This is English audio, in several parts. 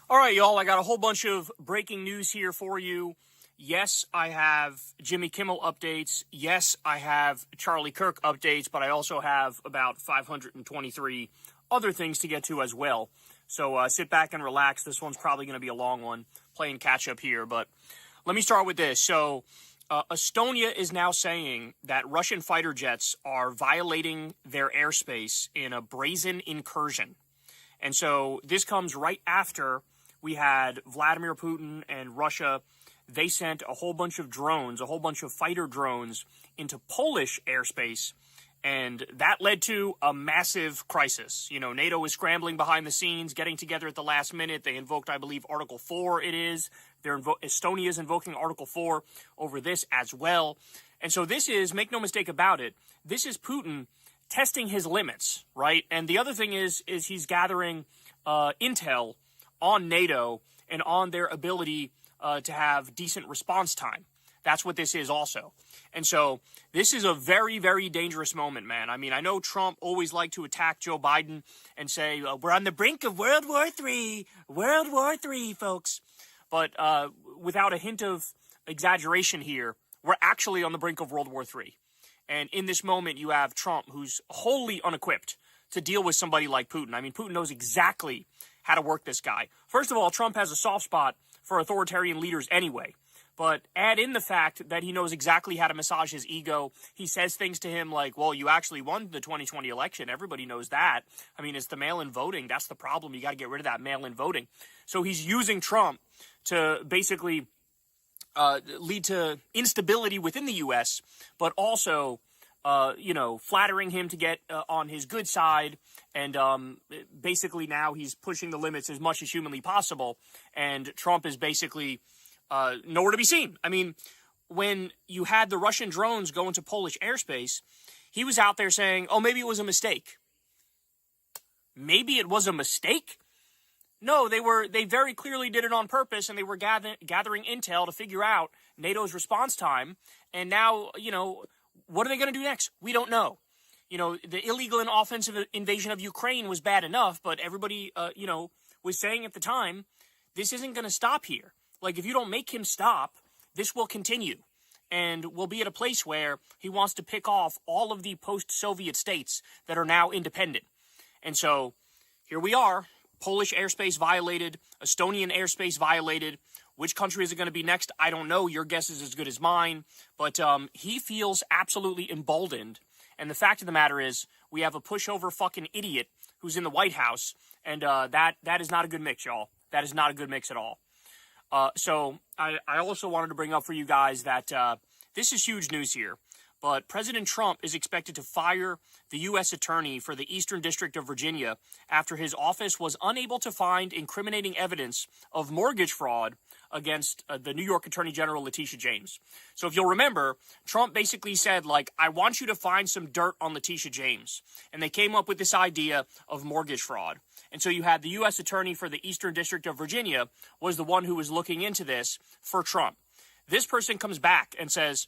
All right, y'all, I got a whole bunch of breaking news here for you. Yes, I have Jimmy Kimmel updates. Yes, I have Charlie Kirk updates, but I also have about 523 other things to get to as well. So sit back and relax. This one's probably going to be a long one, playing catch up here. But let me start with this. So Estonia is now saying that Russian fighter jets are violating their airspace in a brazen incursion. And so this comes right after we had Vladimir Putin and Russia. They sent a whole bunch of drones, a whole bunch of fighter drones into Polish airspace, and that led to a massive crisis. You know, NATO is scrambling behind the scenes, getting together at the last minute. They invoked, I believe, Article 4 it is. Estonia is invoking Article 4 over this as well. And so this is, make no mistake about it, this is Putin testing his limits, right? And the other thing is he's gathering intel on NATO and on their ability to have decent response time. That's what this is also. And so this is a very, very dangerous moment, man. I mean, I know Trump always liked to attack Joe Biden and say, we're on the brink of World War III, World War III, folks. But without a hint of exaggeration here, we're actually on the brink of World War III. And in this moment, you have Trump, who's wholly unequipped to deal with somebody like Putin. I mean, Putin knows exactly how to work this guy. First of all, Trump has a soft spot for authoritarian leaders anyway. But add in the fact that he knows exactly how to massage his ego. He says things to him like, well, you actually won the 2020 election. Everybody knows that. I mean, it's the mail-in voting. That's the problem. You got to get rid of that mail-in voting. So he's using Trump to basically lead to instability within the U.S., but also, flattering him to get on his good side. And basically now he's pushing the limits as much as humanly possible. And Trump is basically nowhere to be seen. I mean, when you had the Russian drones go into Polish airspace, he was out there saying, oh, maybe it was a mistake. Maybe it was a mistake? No, they very clearly did it on purpose, and they were gathering intel to figure out NATO's response time. And now, what are they going to do next? We don't know. The illegal and offensive invasion of Ukraine was bad enough, but everybody, was saying at the time, this isn't going to stop here. Like, if you don't make him stop, this will continue. And we'll be at a place where he wants to pick off all of the post-Soviet states that are now independent. And so here we are. Polish airspace violated, Estonian airspace violated. Which country is it going to be next? I don't know. Your guess is as good as mine. But he feels absolutely emboldened. And the fact of the matter is, we have a pushover fucking idiot who's in the White House. And that is not a good mix, y'all. That is not a good mix at all. So I also wanted to bring up for you guys that this is huge news here. But President Trump is expected to fire the U.S. Attorney for the Eastern District of Virginia after his office was unable to find incriminating evidence of mortgage fraud against the New York Attorney General Letitia James. So if you'll remember, Trump basically said, I want you to find some dirt on Letitia James. And they came up with this idea of mortgage fraud. And so you had the U.S. Attorney for the Eastern District of Virginia was the one who was looking into this for Trump. This person comes back and says,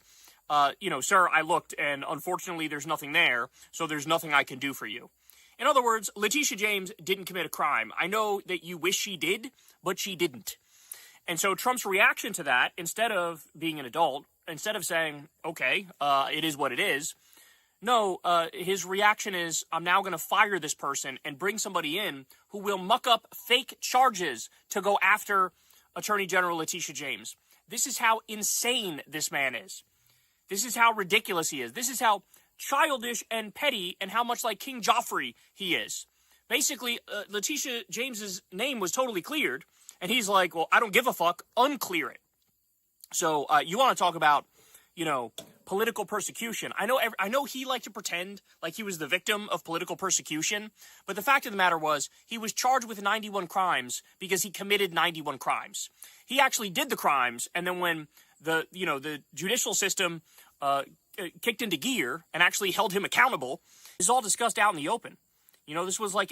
sir, I looked, and unfortunately there's nothing there, so there's nothing I can do for you. In other words, Letitia James didn't commit a crime. I know that you wish she did, but she didn't. And so Trump's reaction to that, instead of being an adult, instead of saying, okay, it is what it is, no, his reaction is, I'm now going to fire this person and bring somebody in who will muck up fake charges to go after Attorney General Letitia James. This is how insane this man is. This is how ridiculous he is. This is how childish and petty and how much like King Joffrey he is. Basically, Letitia James's name was totally cleared, and he's like, well, I don't give a fuck, unclear it. So you want to talk about, political persecution. I know he liked to pretend like he was the victim of political persecution, but the fact of the matter was he was charged with 91 crimes because he committed 91 crimes. He actually did the crimes, and then when the judicial system kicked into gear and actually held him accountable, is all discussed out in the open. This was like